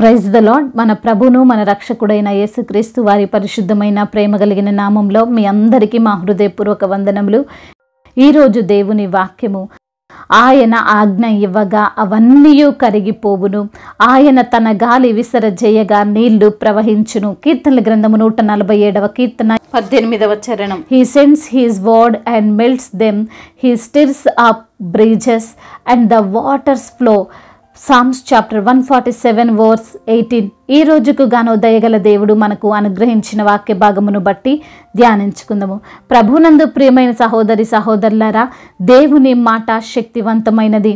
Praise the lord. మన ప్రభును మన రక్షకుడైన యేసుక్రీస్తు వారి పరిశుద్ధమైన ప్రేమ కలిగిన నామంలో మీ అందరికీ మా హృదయపూర్వక వందనములు. ఈరోజు దేవుని వాక్యము, ఆయన ఆజ్ఞ ఇవ్వగా అవన్నీ కరిగిపోవును, ఆయన తన గాలి విసరజేయగా నీళ్లు ప్రవహించును. కీర్తనల గ్రంథము 147వ కీర్తన 18వ చరణం. He sends his word and melts them, he stirs up breaches and the waters flow. Psalms chapter 147 verse 18. ఈ రోజుకు గాను దయగల దేవుడు మనకు అనుగ్రహించిన వాక్య భాగమును బట్టి ధ్యానించుకుందాము. ప్రభునందు ప్రియమైన సహోదరి సహోదరులారా, దేవుని మాట శక్తివంతమైనది,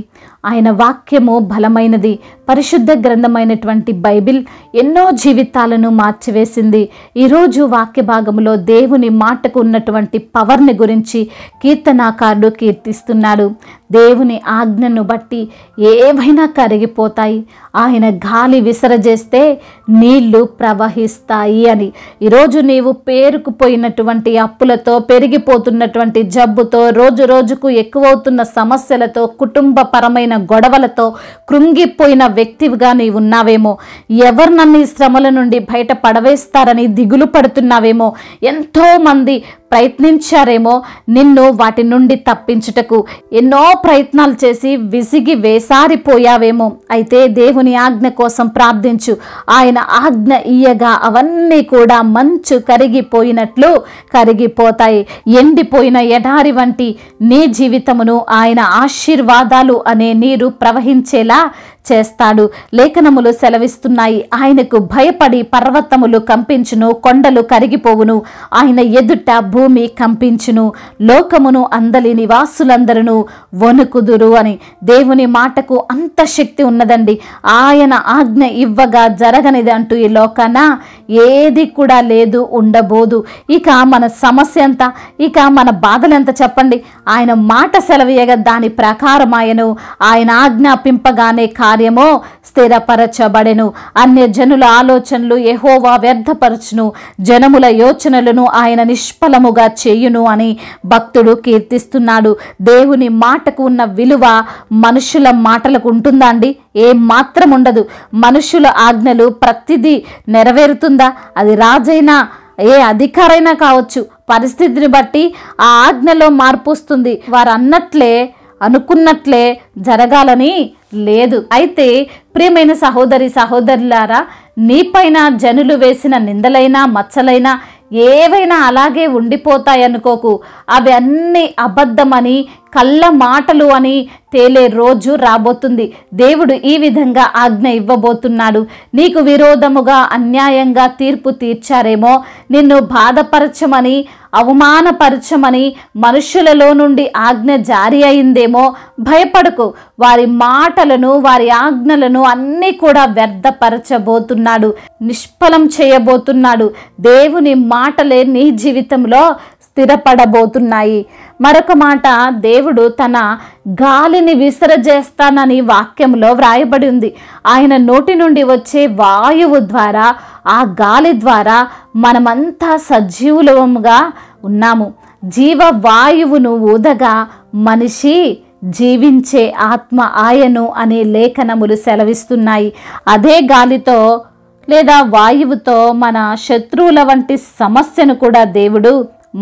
ఆయన వాక్యము బలమైనది. పరిశుద్ధ గ్రంథమైనటువంటి బైబిల్ ఎన్నో జీవితాలను మార్చివేసింది. ఈరోజు వాక్య భాగములో దేవుని మాటకు ఉన్నటువంటి పవర్ని గురించి కీర్తనాకారుడు కీర్తిస్తున్నాడు. దేవుని ఆజ్ఞను బట్టి ఏవైనా కరిగిపోతాయి, ఆయన గాలి విసరజేస్తే నీళ్లు ప్రవహిస్తాయి అని. ఈరోజు నీవు పేరుకుపోయినటువంటి అప్పులతో, పెరిగిపోతున్నటువంటి జబ్బుతో, రోజు రోజుకు ఎక్కువవుతున్న సమస్యలతో, కుటుంబ పరమైన గొడవలతో కృంగిపోయిన వ్యక్తివిగా నీవు ఉన్నావేమో. ఎవరు నన్ను ఈ శ్రమల నుండి బయట పడవేస్తారని దిగులు పడుతున్నావేమో. ఎంతోమంది ప్రయత్నించారేమో నిన్ను వాటి నుండి తప్పించుటకు. ఎన్నో ప్రయత్నాలు చేసి విసిగి వేసారిపోయావేమో. అయితే దేవుని ఆజ్ఞ కోసం ప్రార్థించు. ఆయన ఆజ్ఞ ఇయ్యగా అవన్నీ కూడా మంచు కరిగిపోయినట్లు కరిగిపోతాయి. ఎండిపోయిన ఎడారి వంటి నీ జీవితమును ఆయన ఆశీర్వాదాలు అనే నీరు ప్రవహించేలా చేస్తాడు. లేఖనములు సెలవిస్తున్నాయి, ఆయనకు భయపడి పర్వతములు కంపించును, కొండలు కరిగిపోవును, ఆయన ఎదుట భూమి కంపించును, లోకమును అందలి నివాసులందరూ వణుకుదురు అని. దేవుని మాటకు అంత శక్తి ఉన్నదండి. ఆయన ఆజ్ఞ ఇవ్వగా జరగనిది అంటూ ఈ లోకాన ఏది కూడా లేదు, ఉండబోదు. ఇక మన సమస్య ఎంత, ఇక మన బాధలు ఎంత చెప్పండి. ఆయన మాట సెలవీయగా దాని ప్రకారం ఆయన ఆజ్ఞాపింపగానే కార్యమో స్థిరపరచబడెను. అన్య జనుల ఆలోచనలు యెహోవా వ్యర్థపరచును, జనముల యోచనలను ఆయన నిష్ఫలముగా చేయును అని భక్తుడు కీర్తిస్తున్నాడు. దేవుని మాటకు ఉన్న విలువ మనుషుల మాటలకు ఉంటుందా అండి? ఏం మాత్రం ఉండదు. మనుషుల ఆజ్ఞలు ప్రతిదీ నెరవేరుతుందా? అది రాజైనా ఏ అధికారైనా కావచ్చు, పరిస్థితిని బట్టి ఆ ఆజ్ఞలో మార్పు వస్తుంది. వారు అనుకున్నట్లే జరగాలని లేదు. అయితే ప్రియమైన సహోదరి సహోదరులారా, నీపైన జనులు వేసిన నిందలైనా మచ్చలైనా ఏవైనా అలాగే ఉండిపోతాయనుకోకు. అవి అన్నీ అబద్ధమని, కళ్ళ మాటలు అని తేలే రోజు రాబోతుంది. దేవుడు ఈ విధంగా ఆజ్ఞ ఇవ్వబోతున్నాడు. నీకు విరోధముగా అన్యాయంగా తీర్పు తీర్చారేమో, నిన్ను బాధపరచమని, అవమానపరచమని మనుషులలో నుండి ఆజ్ఞ జారీ అయిందేమో. భయపడకు. వారి మాటలను, వారి ఆజ్ఞలను అన్నీ కూడా వ్యర్థపరచబోతున్నాడు, నిష్ఫలం చేయబోతున్నాడు. దేవుని మాటలే నీ జీవితంలో స్థిరపడబోతున్నాయి. మరొక మాట, దేవుడు తన గాలిని విసరజేస్తానని వాక్యంలో వ్రాయబడి ఉంది. ఆయన నోటి నుండి వచ్చే వాయువు ద్వారా, ఆ గాలి ద్వారా మనమంతా సజీవులముగా ఉన్నాము. జీవ వాయువును ఊదగా మనిషి జీవించే ఆత్మ ఆయను అనే లేఖనములు సెలవిస్తున్నాయి. అదే గాలితో లేదా వాయువుతో మన శత్రువుల వంటి సమస్యను కూడా దేవుడు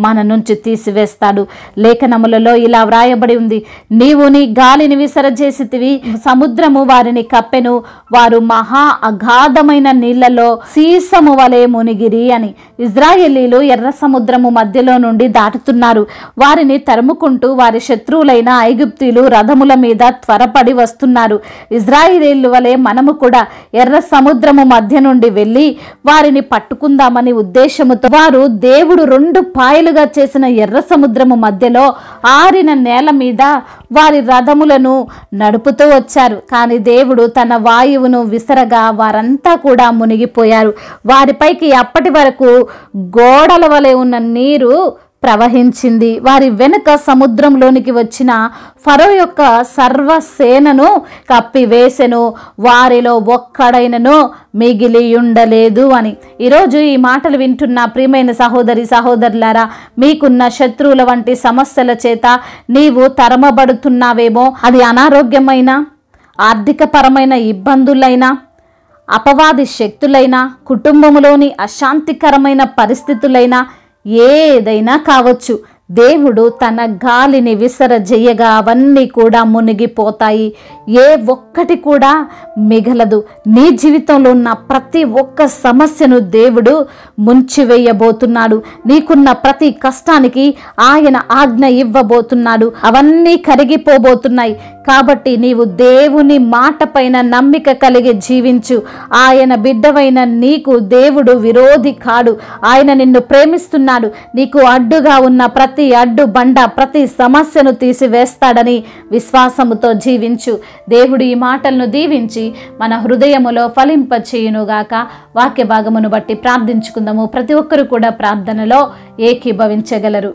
మన నుంచి తీసివేస్తాడు. లేఖనములలో ఇలా వ్రాయబడి ఉంది, నీవు నీ గాలిని విసరజేసితివి, సముద్రము వారిని కప్పెను, వారు మహా అగాధమైన నీళ్లలో సీసము వలె మునిగిరి అని. ఇజ్రాయేలీలు ఎర్ర సముద్రము మధ్యలో నుండి దాటుతున్నారు. వారిని తరుముకుంటూ వారి శత్రువులైన ఐగుప్తీయులు రథముల మీద త్వరపడి వస్తున్నారు. ఇజ్రాయేలీల వలె మనము కూడా ఎర్ర సముద్రము మధ్య నుండి వెళ్ళి వారిని పట్టుకుందామని ఉద్దేశముతో వారు దేవుడు 2 పాయలుగా చేసిన ఎర్ర సముద్రము మధ్యలో ఆరిన నేల మీద వారి రథములను నడుపుతూ వచ్చారు. కానీ దేవుడు తన వాయువును విసరగా వారంతా కూడా మునిగిపోయారు. వారిపైకి అప్పటి వరకు గోడల వలె ఉన్న నీరు ప్రవహించింది. వారి వెనుక సముద్రంలోనికి వచ్చిన ఫరో యొక్క సర్వసేనను కప్పివేసెను, వారిలో ఒక్కడైనను మిగిలి ఉండలేదు అని. ఈరోజు ఈ మాటలు వింటున్న ప్రియమైన సహోదరి సహోదరులారా, మీకున్న శత్రువుల వంటి సమస్యల చేత నీవు తరమబడుతున్నావేమో. అది అనారోగ్యమైన, ఆర్థిక పరమైన ఇబ్బందులైనా, అపవాది శక్తులైనా, కుటుంబములోని అశాంతికరమైన పరిస్థితులైనా, ఏదైనా కావచ్చు, దేవుడు తన గాలిని విసరజేయగా అవన్నీ కూడా మునిగిపోతాయి. ఏ ఒక్కటి కూడా మిగలదు. నీ జీవితంలో ఉన్న ప్రతి ఒక్క సమస్యను దేవుడు ముంచివేయబోతున్నాడు. నీకున్న ప్రతి కష్టానికి ఆయన ఆజ్ఞ ఇవ్వబోతున్నాడు. అవన్నీ కరిగిపోబోతున్నాయి. కాబట్టి నీవు దేవుని మాట పైన నమ్మిక కలిగి జీవించు. ఆయన బిడ్డవైన నీకు దేవుడు విరోధి కాడు. ఆయన నిన్ను ప్రేమిస్తున్నాడు. నీకు అడ్డుగా ఉన్న ప్రతి అడ్డు బండ, ప్రతి సమస్యను తీసివేస్తాడని విశ్వాసముతో జీవించు. దేవుడు ఈ మాటలను దీవించి మన హృదయములో ఫలింపచేయునుగాక. వాక్య భాగమును బట్టి ప్రార్థించుకుందాము. ప్రతి ఒక్కరు కూడా ప్రార్థనలో ఏకీభవించగలరు.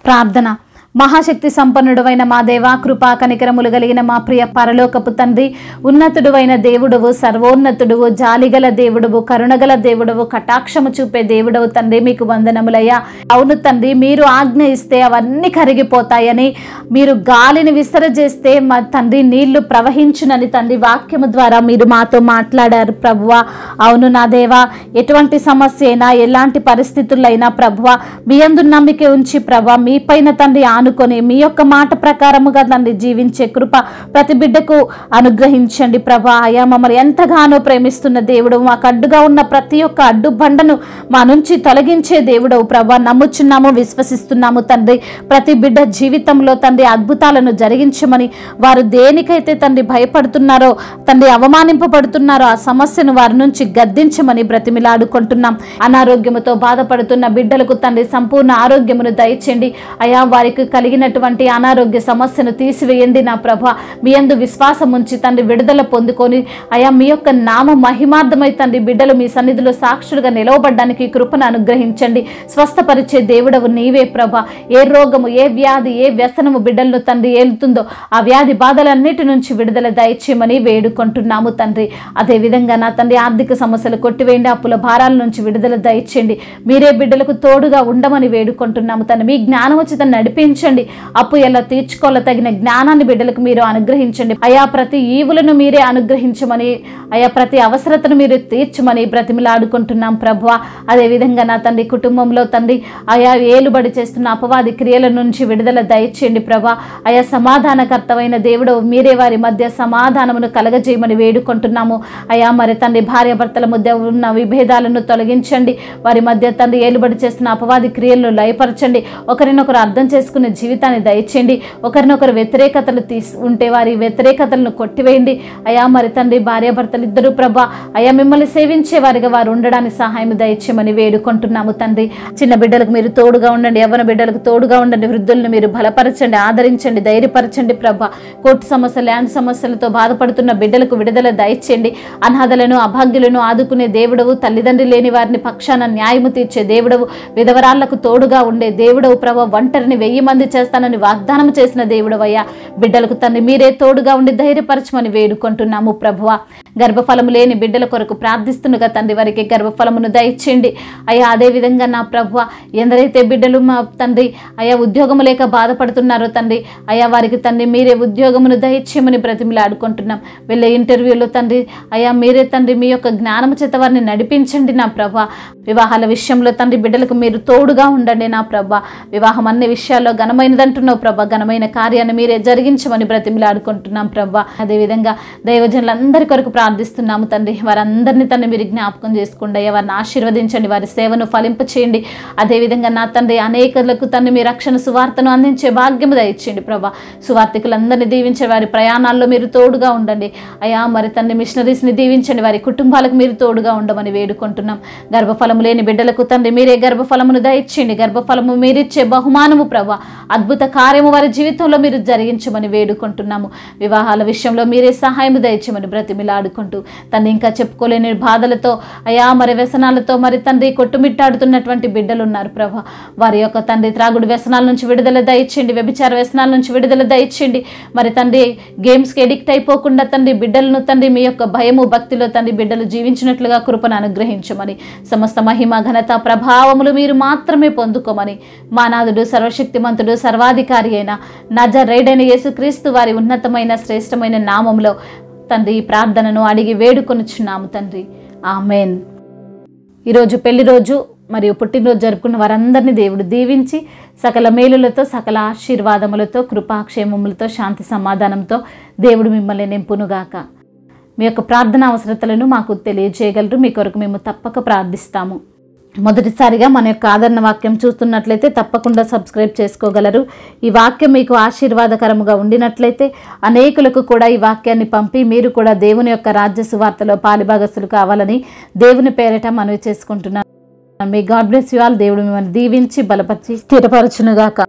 ప్రార్థన. మహాశక్తి సంపన్నుడవైన మా దేవా, కృపా కనికరములు కలిగిన మా ప్రియ పరలోకపు తండ్రి, ఉన్నతుడువైన దేవుడవు, సర్వోన్నతుడువు, జాలిగల దేవుడవు, కరుణగల దేవుడవు, కటాక్షము చూపే దేవుడవు తండ్రి, మీకు వందనములయ్యా. అవును తండ్రి, మీరు ఆజ్ఞ ఇస్తే అవన్నీ కరిగిపోతాయని, మీరు గాలిని విసరజేస్తే మా తండ్రి నీళ్లు ప్రవహించునని తండ్రి వాక్యము ద్వారా మీరు మాతో మాట్లాడారు ప్రభువా. అవును నా దేవా, ఎటువంటి సమస్య అయినా, ఎలాంటి పరిస్థితులైనా ప్రభువా, మీ యందు నమ్మిక ఉంచి ప్రభువా, మీ పైన తండ్రి అనుకొని మీ యొక్క మాట ప్రకారముగా తండ్రి జీవించే కృప ప్రతి బిడ్డకు అనుగ్రహించండి ప్రభా. అయా, మమ్మల్ని ఎంతగానో ప్రేమిస్తున్న దేవుడు, మాకు అడ్డుగా ఉన్న ప్రతి ఒక్క అడ్డు బండను మా నుంచి తొలగించే దేవుడవు ప్రభా. నమ్ముచున్నాము, విశ్వసిస్తున్నాము తండ్రి. ప్రతి బిడ్డ జీవితంలో తండ్రి అద్భుతాలను జరిగించమని, వారు దేనికైతే తండ్రి భయపడుతున్నారో, తండ్రి అవమానింపబడుతున్నారో, ఆ సమస్యను వారి నుంచి గద్దించమని బ్రతిమిలాడుకుంటున్నాం. అనారోగ్యముతో బాధపడుతున్న బిడ్డలకు తండ్రి సంపూర్ణ ఆరోగ్యమును దయచేయండి అయా. వారికి కలిగినటువంటి అనారోగ్య సమస్యను తీసివేయండి నా ప్రభా. మీ యందు విశ్వాసం ఉంచి తండ్రి విడుదల పొందుకొని అయా, మీ యొక్క నామ మహిమార్థమై తండ్రి బిడ్డలు మీ సన్నిధిలో సాక్షులుగా నిలవబడ్డానికి కృపను అనుగ్రహించండి. స్వస్థపరిచే దేవుడవు నీవే ప్రభా. ఏ రోగము, ఏ వ్యాధి, ఏ వ్యసనము బిడ్డలను తండ్రి ఏలుతుందో ఆ వ్యాధి బాధలన్నిటి నుంచి విడుదల దయచేయమని వేడుకుంటున్నాము తండ్రి. అదేవిధంగా నా తండ్రి ఆర్థిక సమస్యలు కొట్టివేయండి, అప్పుల భారాల నుంచి విడుదల దయచేయండి. మీరే బిడ్డలకు తోడుగా ఉండమని వేడుకుంటున్నాము తండ్రి. మీ జ్ఞానం వచ్చి నడిపించండి. అప్పు ఎలా తీర్చుకోవాలో తగిన జ్ఞానాన్ని బిడ్డలకు మీరు అనుగ్రహించండి అయా. ప్రతి ఈవులను మీరే అనుగ్రహించమని అయా, ప్రతి అవసరతను మీరు తీర్చమని బ్రతిమిలాడుకుంటున్నాం ప్రభువా. అదేవిధంగా నా తండ్రి కుటుంబంలో తండ్రి అయా, ఏలుబడి చేస్తున్న అపవాది క్రియల నుంచి విడుదల దయచేయండి ప్రభా. అయా, సమాధానకర్తమైన దేవుడు మీరే వారి మధ్య సమాధానమును కలగజేయమని వేడుకుంటున్నాము అయా. మరి తండ్రి భార్యాభర్తల మధ్య ఉన్న విభేదాలను తొలగించండి. వారి మధ్య తండ్రి ఏలుబడి చేస్తున్న అపవాది క్రియలను లయపరచండి. ఒకరినొకరు అర్థం చేసుకునే జీవితాన్ని దయచేయండి. ఒకరినొకరు వ్యతిరేకతలు ఉంటే వారి వ్యతిరేకతలను కొట్టివేయండి అయా. మరి తండ్రి భార్యాభర్తలు ఇద్దరు ప్రభా అయా, మిమ్మల్ని సేవించే వారిగా వారు ఉండడానికి సహాయం దయచేయమని వేడుకుంటున్నాము తండ్రి. చిన్న బిడ్డలకు మీరు తోడుగా ఉండండి, యవ్వన బిడ్డలకు తోడుగా ఉండండి. వృద్ధులను మీరు బలపరచండి, ఆదరించండి, ధైర్యపరచండి ప్రభా. కోర్టు సమస్య, ల్యాండ్ సమస్యలతో బాధపడుతున్న బిడ్డలకు విడుదల దయచేయండి. అనాథలను, అభాగ్యులను ఆదుకునే దేవుడవు, తల్లిదండ్రి లేని వారిని పక్షాన న్యాయము తీర్చే దేవుడవు, విధవరాళ్లకు తోడుగా ఉండే దేవుడవు ప్రభా. ఒంటరిని 1000 మంది చేస్తానని వాగ్దానం చేసిన దేవుడవయ్యా. బిడ్డలకు తండ్రి మీరే తోడుగా ఉండి ధైర్యపరచమని వేడుకుంటున్నాము ప్రభువా. గర్భఫలము లేని బిడ్డల కొరకు ప్రార్థిస్తుండగా తండ్రి వారికి గర్భఫలమును దయచేయండి అయ్యా. అదేవిధంగా నా ప్రభువా, ఎందరైతే బిడ్డలు మా తండ్రి అయా ఉద్యోగము లేక బాధపడుతున్నారో తండ్రి అయా, వారికి తండ్రి మీరే ఉద్యోగమును దయచేయమని బ్రతిమిలాడుకుంటున్నాం. వెళ్ళే ఇంటర్వ్యూలో తండ్రి అయా, మీరే తండ్రి మీ యొక్క జ్ఞానము చేత వారిని నడిపించండి నా ప్రభువా. వివాహాల విషయంలో తండ్రి బిడ్డలకు మీరు తోడుగా ఉండండి నా ప్రభువా. వివాహం అన్ని విషయాల్లో ఘనమైనదంటున్నావు ప్రభా. ఘనమైన కార్యాన్ని మీరే జరిగించమని బ్రతిమిలాడుకుంటున్నాం ప్రభా. అదేవిధంగా దైవజనులందరి కొరకు ప్రార్థిస్తున్నాము తండ్రి. వారందరినీ తండ్రి మీరు జ్ఞాపకం చేసుకోండి అయ్యా. వారిని ఆశీర్వదించండి, వారి సేవను ఫలింపచేయండి. అదేవిధంగా నా తండ్రి అనేకులకు తండ్రి మీ రక్షణ సువార్తను అందించే భాగ్యము దయచేయండి ప్రభా. సువార్థికులందరినీ దీవించండి, వారి ప్రయాణాల్లో మీరు తోడుగా ఉండండి అయ్యా. మరి తండ్రి మిషనరీస్ని దీవించండి, వారి కుటుంబాలకు మీరు తోడుగా ఉండమని వేడుకుంటున్నాం. గర్భఫలము లేని బిడ్డలకు తండ్రి మీరే గర్భఫలమును దయచేయండి. గర్భఫలము మీరిచ్చే బహుమానము ప్రభా. అద్భుత కార్యము వారి జీవితంలో మీరు జరిగించమని వేడుకుంటున్నాము. వివాహాల విషయంలో మీరే సహాయం దయచేయమని బ్రతిమిలాడుకుంటూ తండ్రి ఇంకా చెప్పుకోలేని బాధలతో అయా, మరి వ్యసనాలతో మరి తండ్రి కొట్టుమిట్టాడుతున్నటువంటి బిడ్డలు ఉన్నారు ప్రభా. వారి యొక్క తండ్రి త్రాగుడు వ్యసనాల నుంచి విడుదల దయచేయండి, వ్యభిచార వ్యసనాల నుంచి విడుదల దయచేయండి. మరి తండ్రి గేమ్స్కి ఎడిక్ట్ అయిపోకుండా తండ్రి బిడ్డలను తండ్రి మీ యొక్క భయము భక్తిలో తండ్రి బిడ్డలు జీవించినట్లుగా కృపను అనుగ్రహించమని, సమస్త మహిమ ఘనత ప్రభావములు మీరు మాత్రమే పొందుకోమని మా నాథుడు సర్వశక్తిమంతుడు సర్వాధికారి అయిన నజరేయుడైన యేసుక్రీస్తు వారి ఉన్నతమైన శ్రేష్టమైన నామంలో తండ్రి ఈ ప్రార్థనను అడిగి వేడుకొనుచున్నాము తండ్రి, ఆమేన్. ఈరోజు పెళ్లి రోజు మరియు పుట్టినరోజు జరుపుకున్న వారందరినీ దేవుడు దీవించి సకల మేలులతో, సకల ఆశీర్వాదములతో, కృపాక్షేమములతో, శాంతి సమాధానంతో దేవుడు మిమ్మల్ని నింపునుగాక. మీ యొక్క ప్రార్థన అవసరతలను మాకు తెలియజేయగలరు. మీ కొరకు మేము తప్పక ప్రార్థిస్తాము. మొదటిసారిగా మన యొక్క ఆదరణ వాక్యం చూస్తున్నట్లయితే తప్పకుండా సబ్స్క్రైబ్ చేసుకోగలరు. ఈ వాక్యం మీకు ఆశీర్వాదకరముగా ఉండినట్లయితే అనేకులకు కూడా ఈ వాక్యాన్ని పంపి మీరు కూడా దేవుని యొక్క రాజ్య సువార్తలో పాలిభాగస్తులు కావాలని దేవుని పేరిట మనవి చేసుకుంటున్నాను. మీ గాడ్ బ్లెస్ యు ఆల్. దేవుడు మిమ్మల్ని దీవించి బలపరిచి స్థిరపరచునుగాక.